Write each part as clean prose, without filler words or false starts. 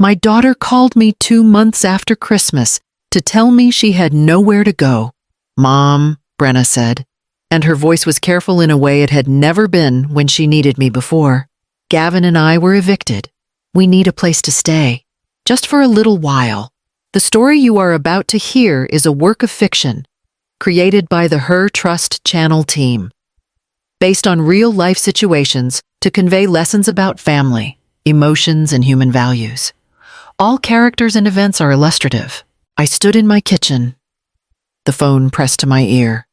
My daughter called me 2 months after Christmas to tell me she had nowhere to go. Mom, Brenna said, and her voice was careful in a way it had never been when she needed me before. Gavin and I were evicted. We need a place to stay, just for a little while. The story you are about to hear is a work of fiction, created by the Her Trust Channel team, based on real-life situations to convey lessons about family, emotions, and human values. All characters and events are illustrative. I stood in my kitchen, the phone pressed to my ear,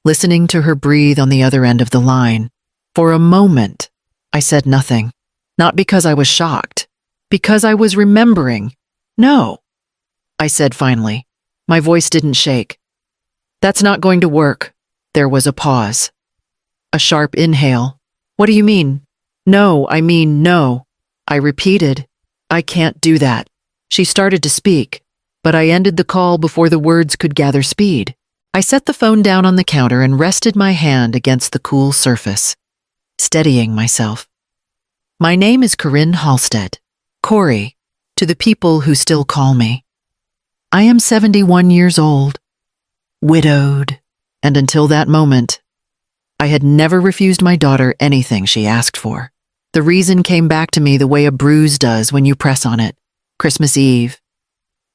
listening to her breathe on the other end of the line. For a moment, I said nothing, not because I was shocked, because I was remembering. No, I said finally. My voice didn't shake. That's not going to work. There was a pause. A sharp inhale. What do you mean? No, I mean no. I repeated. I can't do that. She started to speak, but I ended the call before the words could gather speed. I set the phone down on the counter and rested my hand against the cool surface, steadying myself. My name is Corinne Halstead, Corey, to the people who still call me. I am 71 years old, widowed, and until that moment, I had never refused my daughter anything she asked for. The reason came back to me the way a bruise does when you press on it. Christmas Eve,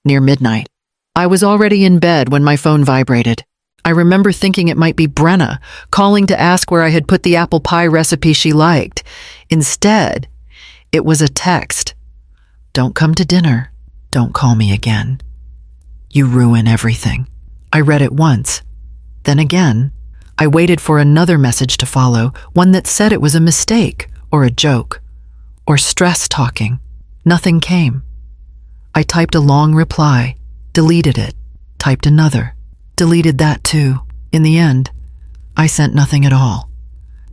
near midnight. I was already in bed when my phone vibrated. I remember thinking it might be Brenna, calling to ask where I had put the apple pie recipe she liked. Instead, it was a text. Don't come to dinner. Don't call me again. You ruin everything. I read it once. Then again, I waited for another message to follow, one that said it was a mistake, or a joke, or stress talking. Nothing came. I typed a long reply, deleted it, typed another, deleted that too. In the end, I sent nothing at all.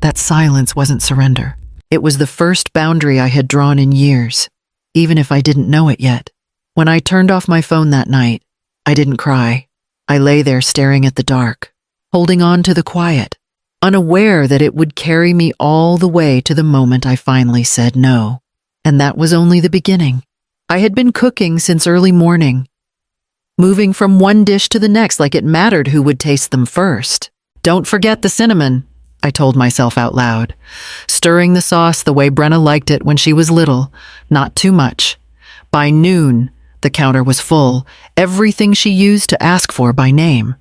That silence wasn't surrender. It was the first boundary I had drawn in years, even if I didn't know it yet. When I turned off my phone that night, I didn't cry. I lay there staring at the dark, holding on to the quiet, unaware that it would carry me all the way to the moment I finally said no. And that was only the beginning. I had been cooking since early morning, moving from one dish to the next like it mattered who would taste them first. Don't forget the cinnamon, I told myself out loud, stirring the sauce the way Brenna liked it when she was little, not too much. By noon, the counter was full, everything she used to ask for by name.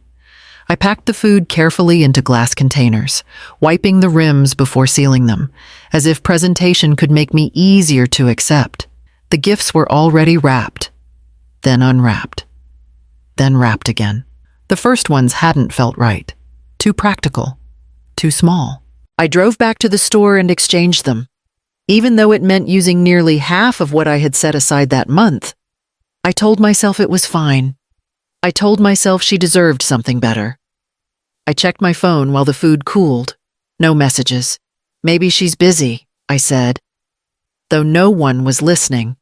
I packed the food carefully into glass containers, wiping the rims before sealing them, as if presentation could make me easier to accept. The gifts were already wrapped, then unwrapped, then wrapped again. The first ones hadn't felt right. Too practical, too small. I drove back to the store and exchanged them. Even though it meant using nearly half of what I had set aside that month, I told myself it was fine. I told myself she deserved something better. I checked my phone while the food cooled. No messages. Maybe she's busy, I said, though no one was listening.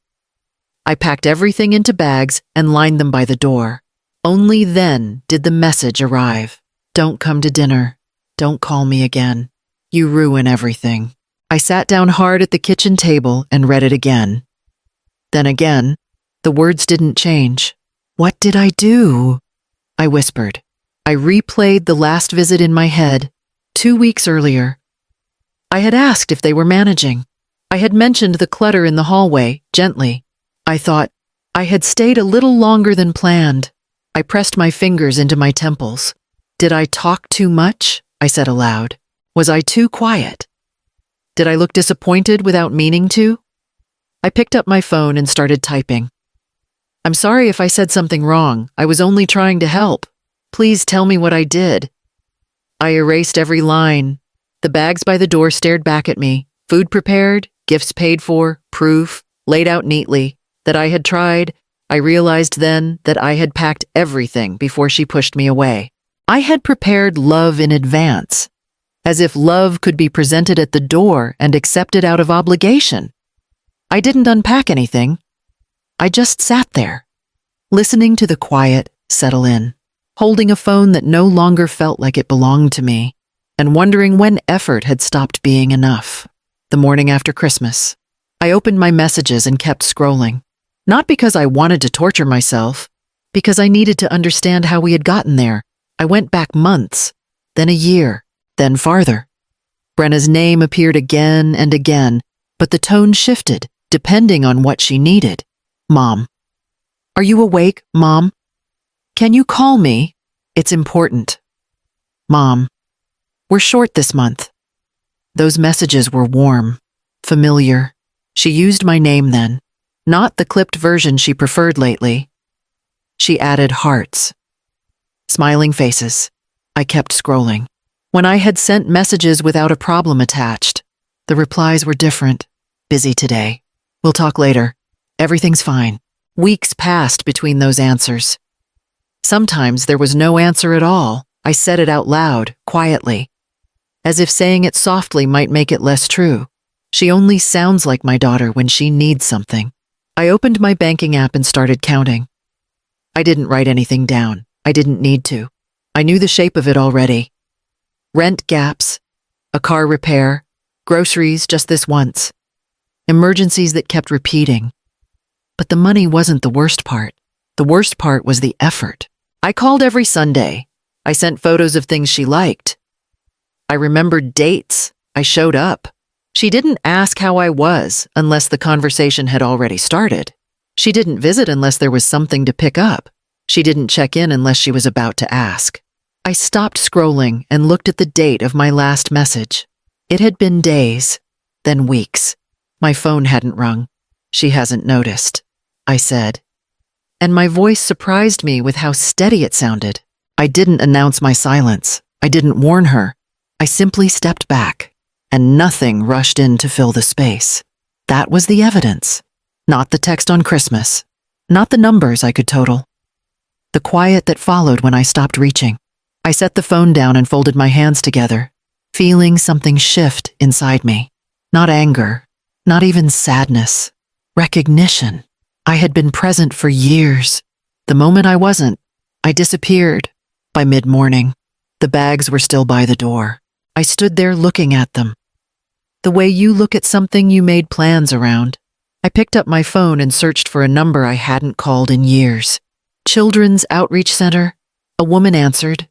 I packed everything into bags and lined them by the door. Only then did the message arrive. Don't come to dinner. Don't call me again. You ruin everything. I sat down hard at the kitchen table and read it again. Then again, the words didn't change. What did I do? I whispered. I replayed the last visit in my head, 2 weeks earlier. I had asked if they were managing. I had mentioned the clutter in the hallway, gently. I thought, I had stayed a little longer than planned. I pressed my fingers into my temples. Did I talk too much? I said aloud. Was I too quiet? Did I look disappointed without meaning to? I picked up my phone and started typing. I'm sorry if I said something wrong. I was only trying to help. Please tell me what I did. I erased every line. The bags by the door stared back at me. Food prepared, gifts paid for, proof, laid out neatly. That I had tried. I realized then that I had packed everything before she pushed me away. I had prepared love in advance, as if love could be presented at the door and accepted out of obligation. I didn't unpack anything. I just sat there, listening to the quiet settle in, holding a phone that no longer felt like it belonged to me, and wondering when effort had stopped being enough. The morning after Christmas, I opened my messages and kept scrolling. Not because I wanted to torture myself, because I needed to understand how we had gotten there. I went back months, then a year, then farther. Brenna's name appeared again and again, but the tone shifted, depending on what she needed. Mom. Are you awake, Mom? Can you call me? It's important. Mom. We're short this month. Those messages were warm, familiar. She used my name then, not the clipped version she preferred lately. She added hearts. Smiling faces. I kept scrolling. When I had sent messages without a problem attached, the replies were different. Busy today. We'll talk later. Everything's fine. Weeks passed between those answers. Sometimes there was no answer at all. I said it out loud, quietly, as if saying it softly might make it less true. She only sounds like my daughter when she needs something. I opened my banking app and started counting. I didn't write anything down. I didn't need to. I knew the shape of it already. Rent gaps, a car repair, groceries just this once. Emergencies that kept repeating. But the money wasn't the worst part. The worst part was the effort. I called every Sunday. I sent photos of things she liked. I remembered dates. I showed up. She didn't ask how I was unless the conversation had already started. She didn't visit unless there was something to pick up. She didn't check in unless she was about to ask. I stopped scrolling and looked at the date of my last message. It had been days, then weeks. My phone hadn't rung. She hasn't noticed, I said. And my voice surprised me with how steady it sounded. I didn't announce my silence. I didn't warn her. I simply stepped back, and nothing rushed in to fill the space. That was the evidence. Not the text on Christmas. Not the numbers I could total. The quiet that followed when I stopped reaching. I set the phone down and folded my hands together, feeling something shift inside me. Not anger, not even sadness. Recognition. I had been present for years. The moment I wasn't, I disappeared. By mid-morning, the bags were still by the door. I stood there looking at them. The way you look at something you made plans around. I picked up my phone and searched for a number I hadn't called in years. Children's Outreach Center. A woman answered.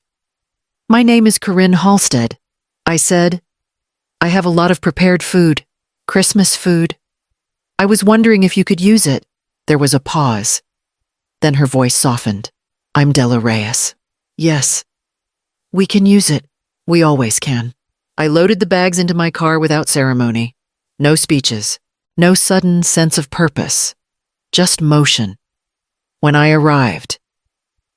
My name is Corinne Halstead. I said, I have a lot of prepared food, Christmas food. I was wondering if you could use it. There was a pause. Then her voice softened. I'm Della Reyes. Yes. We can use it. We always can. I loaded the bags into my car without ceremony. No speeches. No sudden sense of purpose. Just motion. When I arrived,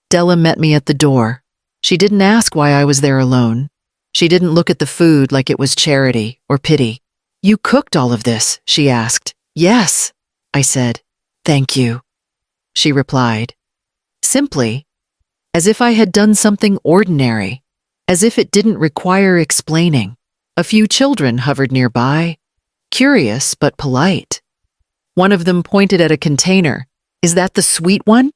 Della met me at the door. She didn't ask why I was there alone. She didn't look at the food like it was charity or pity. You cooked all of this, she asked. Yes, I said. Thank you, she replied. Simply, as if I had done something ordinary, as if it didn't require explaining. A few children hovered nearby, curious but polite. One of them pointed at a container. Is that the sweet one?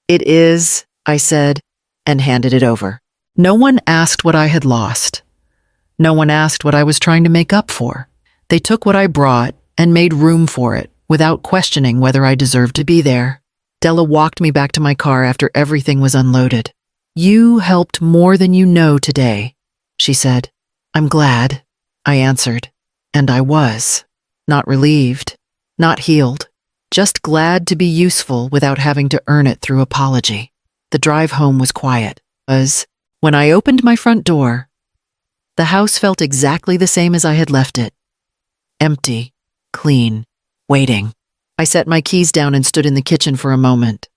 It is, I said, and handed it over. No one asked what I had lost. No one asked what I was trying to make up for. They took what I brought and made room for it, without questioning whether I deserved to be there. Della walked me back to my car after everything was unloaded. You helped more than you know today, she said. I'm glad, I answered. And I was. Not relieved, not healed, just glad to be useful without having to earn it through apology. The drive home was quiet, as, when I opened my front door, the house felt exactly the same as I had left it. Empty, clean, waiting. I set my keys down and stood in the kitchen for a moment,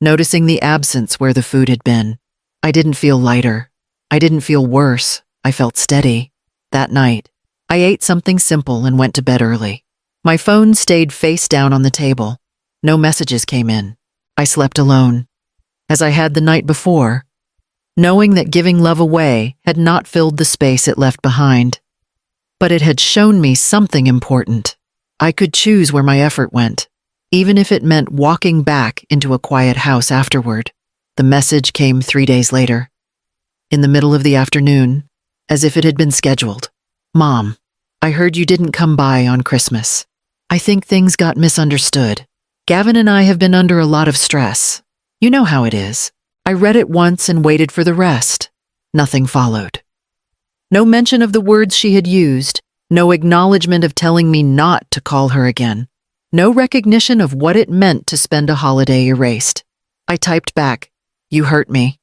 noticing the absence where the food had been. I didn't feel lighter. I didn't feel worse. I felt steady. That night, I ate something simple and went to bed early. My phone stayed face down on the table. No messages came in. I slept alone, as I had the night before, knowing that giving love away had not filled the space it left behind. But it had shown me something important. I could choose where my effort went, even if it meant walking back into a quiet house afterward. The message came 3 days later, in the middle of the afternoon, as if it had been scheduled. Mom, I heard you didn't come by on Christmas. I think things got misunderstood. Gavin and I have been under a lot of stress. You know how it is. I read it once and waited for the rest. Nothing followed. No mention of the words she had used, no acknowledgement of telling me not to call her again, no recognition of what it meant to spend a holiday erased. I typed back, "You hurt me,"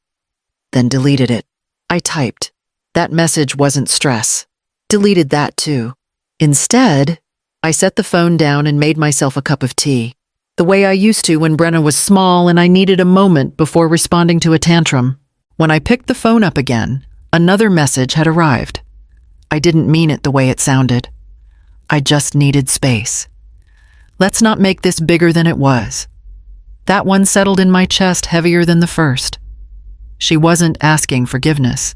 then deleted it. I typed, "That message wasn't stress." Deleted that too. Instead, I set the phone down and made myself a cup of tea, the way I used to when Brenna was small and I needed a moment before responding to a tantrum. When I picked the phone up again, another message had arrived. I didn't mean it the way it sounded. I just needed space. Let's not make this bigger than it was. That one settled in my chest heavier than the first. She wasn't asking forgiveness.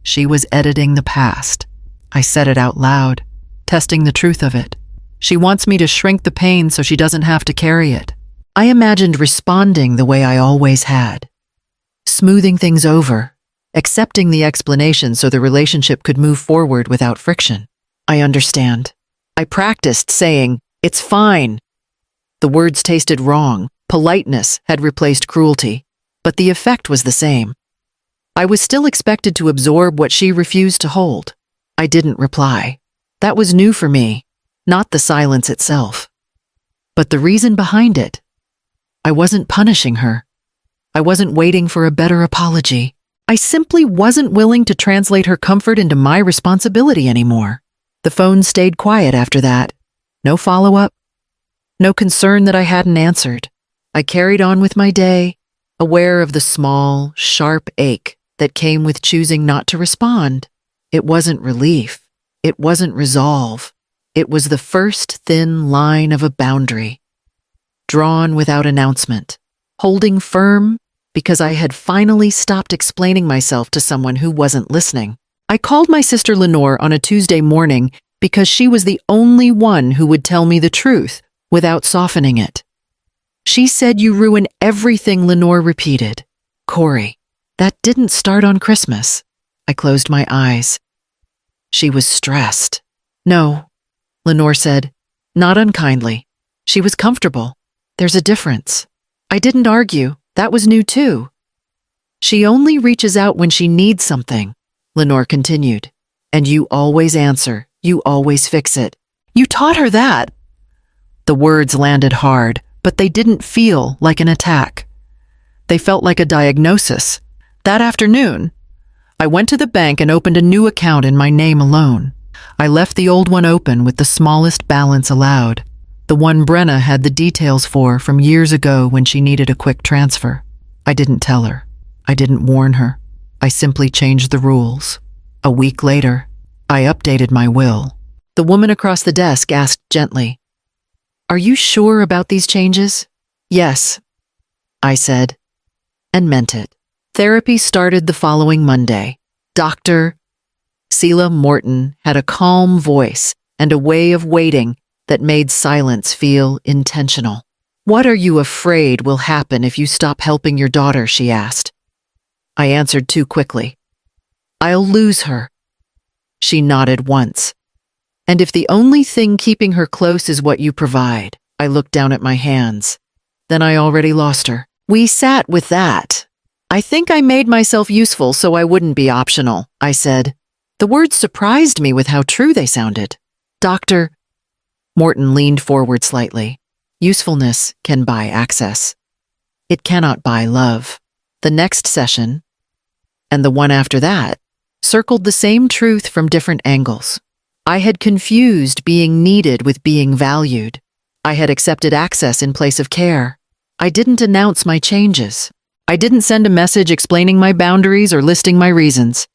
She was editing the past. I said it out loud, testing the truth of it. She wants me to shrink the pain so she doesn't have to carry it. I imagined responding the way I always had, smoothing things over, accepting the explanation so the relationship could move forward without friction. I understand. I practiced saying, "It's fine." The words tasted wrong. Politeness had replaced cruelty, but the effect was the same. I was still expected to absorb what she refused to hold. I didn't reply. That was new for me, not the silence itself, but the reason behind it. I wasn't punishing her. I wasn't waiting for a better apology. I simply wasn't willing to translate her comfort into my responsibility anymore. The phone stayed quiet after that. No follow-up. No concern that I hadn't answered. I carried on with my day, aware of the small, sharp ache that came with choosing not to respond. It wasn't relief. It wasn't resolve. It was the first thin line of a boundary, drawn without announcement, holding firm because I had finally stopped explaining myself to someone who wasn't listening. I called my sister Lenore on a Tuesday morning because she was the only one who would tell me the truth without softening it. She said, "You ruin everything," Lenore repeated. "Corey, that didn't start on Christmas." I closed my eyes. She was stressed. "No," Lenore said, not unkindly. She was comfortable. "There's a difference." I didn't argue. That was new too. "She only reaches out when she needs something," Lenore continued. "And you always answer. You always fix it." "You taught her that." The words landed hard, but they didn't feel like an attack. They felt like a diagnosis. That afternoon, I went to the bank and opened a new account in my name alone. I left the old one open with the smallest balance allowed, the one Brenna had the details for from years ago when she needed a quick transfer. I didn't tell her. I didn't warn her. I simply changed the rules. A week later, I updated my will. The woman across the desk asked gently, "Are you sure about these changes?" "Yes," I said, and meant it. Therapy started the following Monday. Dr. Seela Morton had a calm voice and a way of waiting that made silence feel intentional. "What are you afraid will happen if you stop helping your daughter?" she asked. I answered too quickly. "I'll lose her." She nodded once. "And if the only thing keeping her close is what you provide?" I looked down at my hands. "Then I already lost her." We sat with that. "I think I made myself useful so I wouldn't be optional," I said. The words surprised me with how true they sounded. "Dr." Morton leaned forward slightly. "Usefulness can buy access. It cannot buy love." The next session, and the one after that, circled the same truth from different angles. I had confused being needed with being valued. I had accepted access in place of care. I didn't announce my changes. I didn't send a message explaining my boundaries or listing my reasons.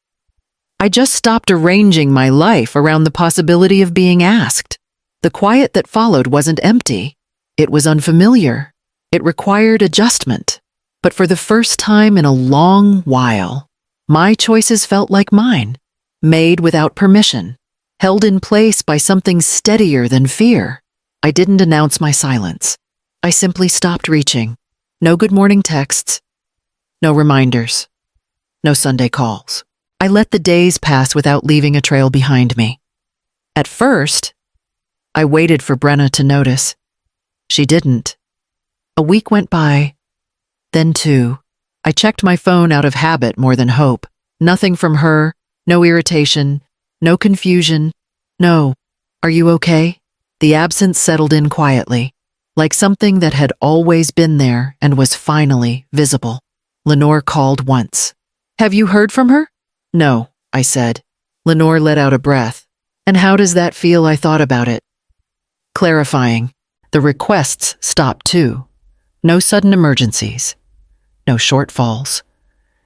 I just stopped arranging my life around the possibility of being asked. The quiet that followed wasn't empty. It was unfamiliar. It required adjustment. But for the first time in a long while, my choices felt like mine, made without permission, held in place by something steadier than fear. I didn't announce my silence. I simply stopped reaching. No good morning texts. No reminders. No Sunday calls. I let the days pass without leaving a trail behind me. At first, I waited for Brenna to notice. She didn't. A week went by, then two. I checked my phone out of habit more than hope. Nothing from her, no irritation, no confusion. No. Are you okay? The absence settled in quietly, like something that had always been there and was finally visible. Lenore called once. Have you heard from her? No, I said. Lenore let out a breath. And how does that feel? I thought about it. Clarifying. The requests stopped too. No sudden emergencies. No shortfalls.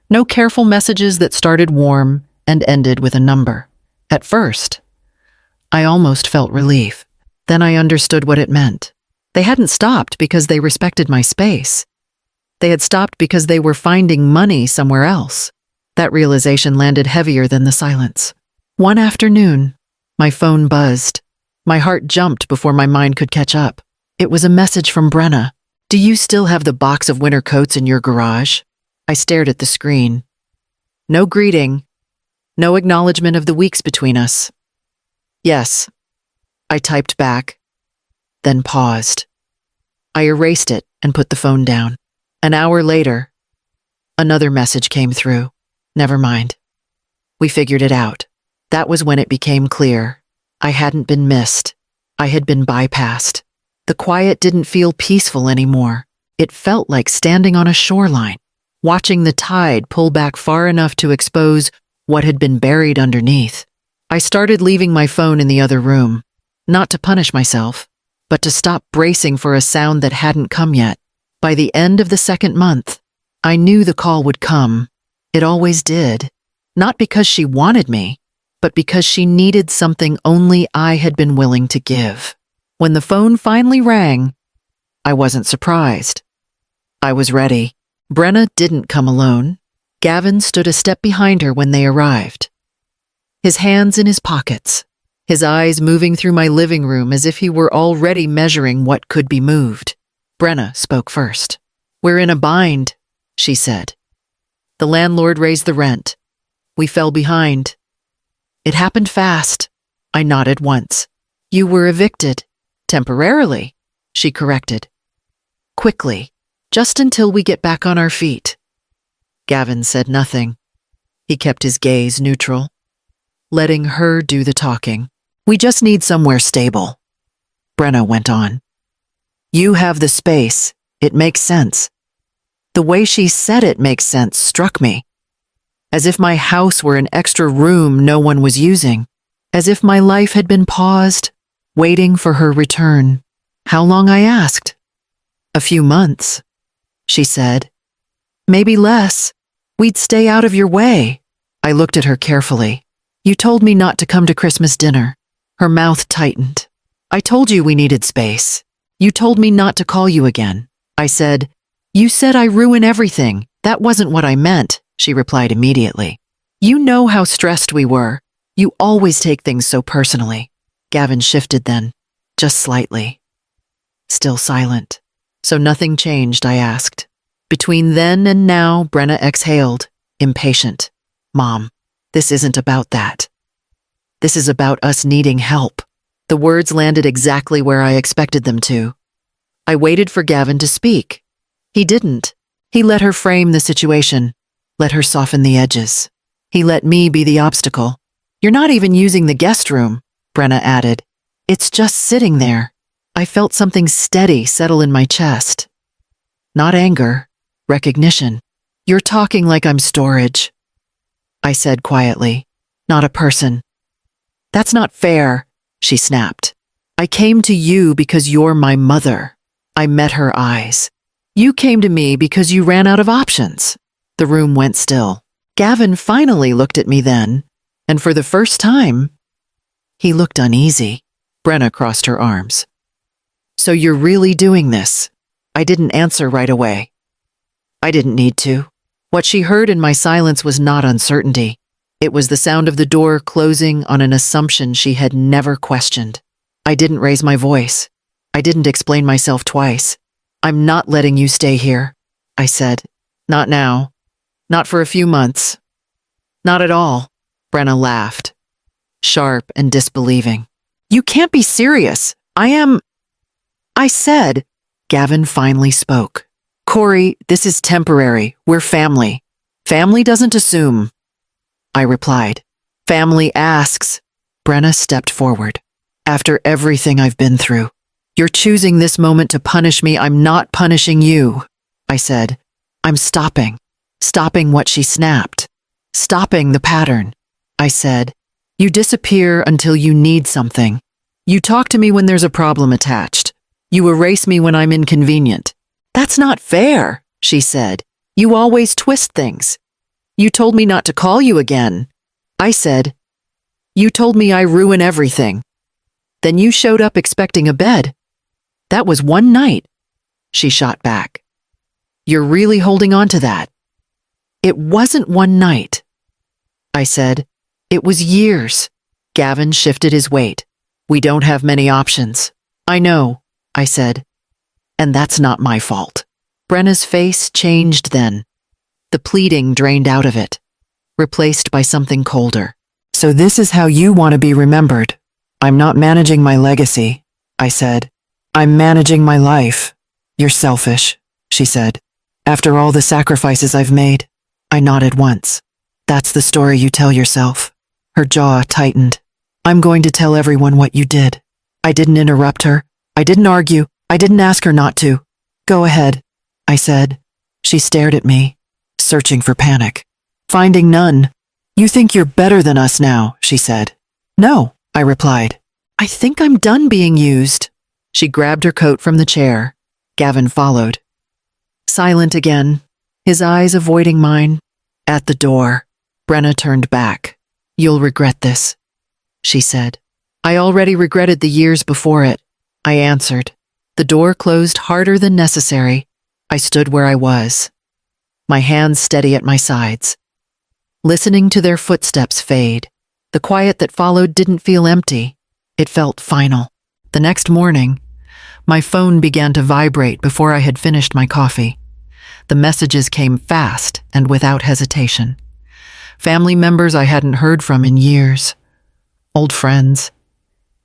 No careful messages that started warm and ended with a number. At first, I almost felt relief. Then I understood what it meant. They hadn't stopped because they respected my space. They had stopped because they were finding money somewhere else. That realization landed heavier than the silence. One afternoon, my phone buzzed. My heart jumped before my mind could catch up. It was a message from Brenna. Do you still have the box of winter coats in your garage? I stared at the screen. No greeting. No acknowledgement of the weeks between us. Yes. I typed back, then paused. I erased it and put the phone down. An hour later, another message came through. Never mind. We figured it out. That was when it became clear. I hadn't been missed. I had been bypassed. The quiet didn't feel peaceful anymore. It felt like standing on a shoreline, watching the tide pull back far enough to expose what had been buried underneath. I started leaving my phone in the other room, not to punish myself, but to stop bracing for a sound that hadn't come yet. By the end of the second month, I knew the call would come. It always did. Not because she wanted me, but because she needed something only I had been willing to give. When the phone finally rang, I wasn't surprised. I was ready. Brenna didn't come alone. Gavin stood a step behind her when they arrived. His hands in his pockets, his eyes moving through my living room as if he were already measuring what could be moved. Brenna spoke first. We're in a bind, she said. The landlord raised the rent. We fell behind. It happened fast. I nodded once. You were evicted. Temporarily, she corrected. Quickly, just until we get back on our feet. Gavin said nothing. He kept his gaze neutral, letting her do the talking. We just need somewhere stable. Brenna went on. You have the space. It makes sense. The way she said it makes sense struck me. As if my house were an extra room no one was using. As if my life had been paused, waiting for her return. How long, I asked. A few months, she said. Maybe less. We'd stay out of your way. I looked at her carefully. You told me not to come to Christmas dinner. Her mouth tightened. I told you we needed space. You told me not to call you again. I said, you said I ruin everything. That wasn't what I meant, she replied immediately. You know how stressed we were. You always take things so personally. Gavin shifted then, just slightly. Still silent. So nothing changed, I asked. Between then and now, Brenna exhaled, impatient. Mom, this isn't about that. This is about us needing help. The words landed exactly where I expected them to. I waited for Gavin to speak. He didn't. He let her frame the situation, let her soften the edges. He let me be the obstacle. You're not even using the guest room, Brenna added. It's just sitting there. I felt something steady settle in my chest. Not anger, recognition. You're talking like I'm storage, I said quietly, not a person. That's not fair, she snapped. I came to you because you're my mother. I met her eyes. You came to me because you ran out of options. The room went still. Gavin finally looked at me then, and for the first time, he looked uneasy. Brenna crossed her arms. So you're really doing this? I didn't answer right away. I didn't need to. What she heard in my silence was not uncertainty. It was the sound of the door closing on an assumption she had never questioned. I didn't raise my voice. I didn't explain myself twice. I'm not letting you stay here, I said. Not now. Not for a few months. Not at all. Brenna laughed, sharp and disbelieving. You can't be serious. I said, Gavin finally spoke. Corey, this is temporary. We're family. Family doesn't assume. I replied. Family asks. Brenna stepped forward. After everything I've been through, you're choosing this moment to punish me. I'm not punishing you. I said. I'm stopping. Stopping what she snapped. Stopping the pattern. I said. You disappear until you need something. You talk to me when there's a problem attached. You erase me when I'm inconvenient. That's not fair, she said. You always twist things. You told me not to call you again. I said, you told me I ruin everything. Then you showed up expecting a bed. That was one night, she shot back. You're really holding on to that. It wasn't one night. I said, it was years. Gavin shifted his weight. We don't have many options. I know, I said. And that's not my fault. Brenna's face changed then. The pleading drained out of it, replaced by something colder. So this is how you want to be remembered. I'm not managing my legacy, I said. I'm managing my life. You're selfish, she said. After all the sacrifices I've made. I nodded once. That's the story you tell yourself. Her jaw tightened. I'm going to tell everyone what you did. I didn't interrupt her. I didn't argue. I didn't ask her not to. Go ahead, I said. She stared at me, searching for panic. Finding none. You think you're better than us now, she said. No, I replied. I think I'm done being used. She grabbed her coat from the chair. Gavin followed. Silent again, his eyes avoiding mine. At the door, Brenna turned back. You'll regret this, she said. I already regretted the years before it, I answered. The door closed harder than necessary. I stood where I was, my hands steady at my sides, listening to their footsteps fade. The quiet that followed didn't feel empty. It felt final. The next morning, my phone began to vibrate before I had finished my coffee. The messages came fast and without hesitation. Family members I hadn't heard from in years. Old friends.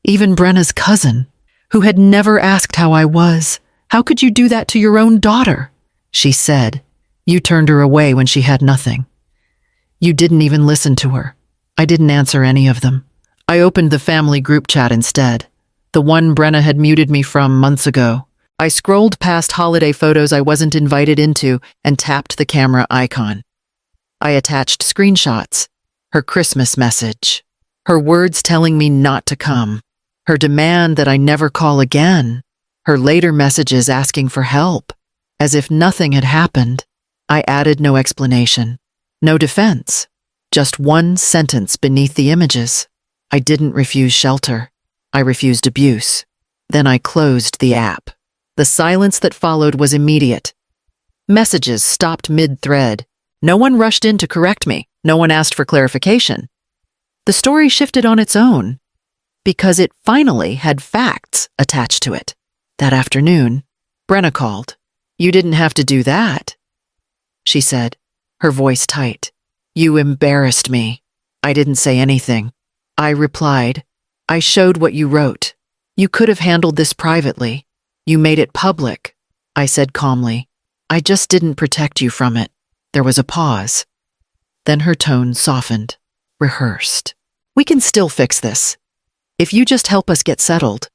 Even Brenna's cousin, who had never asked how I was. How could you do that to your own daughter? She said. You turned her away when she had nothing. You didn't even listen to her. I didn't answer any of them. I opened the family group chat instead, the one Brenna had muted me from months ago. I scrolled past holiday photos I wasn't invited into and tapped the camera icon. I attached screenshots, her Christmas message, her words telling me not to come, her demand that I never call again, her later messages asking for help, as if nothing had happened. I added no explanation, no defense, just one sentence beneath the images. I didn't refuse shelter. I refused abuse. Then I closed the app. The silence that followed was immediate. Messages stopped mid-thread. No one rushed in to correct me. No one asked for clarification. The story shifted on its own, because it finally had facts attached to it. That afternoon, Brenna called. You didn't have to do that, she said, her voice tight. You embarrassed me. I didn't say anything. I replied, I showed what you wrote. You could have handled this privately. You made it public, I said calmly. I just didn't protect you from it. There was a pause. Then her tone softened, rehearsed. We can still fix this. If you just help us get settled,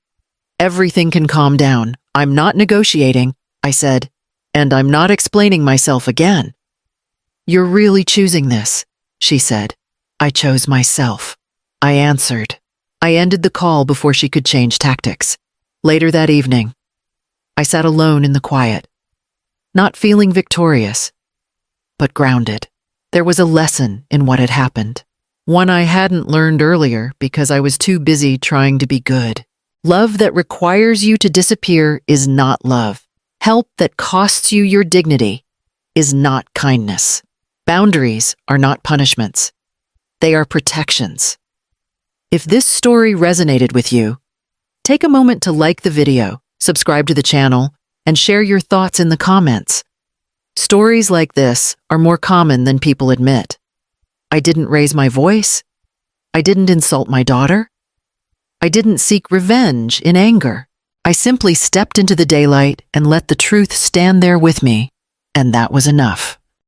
everything can calm down. I'm not negotiating, I said, and I'm not explaining myself again. You're really choosing this, she said. I chose myself. I answered. I ended the call before she could change tactics. Later that evening, I sat alone in the quiet, not feeling victorious, but grounded. There was a lesson in what had happened, one I hadn't learned earlier because I was too busy trying to be good. Love that requires you to disappear is not love. Help that costs you your dignity is not kindness. Boundaries are not punishments. They are protections. If this story resonated with you, take a moment to like the video, subscribe to the channel, and share your thoughts in the comments. Stories like this are more common than people admit. I didn't raise my voice. I didn't insult my daughter. I didn't seek revenge in anger. I simply stepped into the daylight and let the truth stand there with me, and that was enough.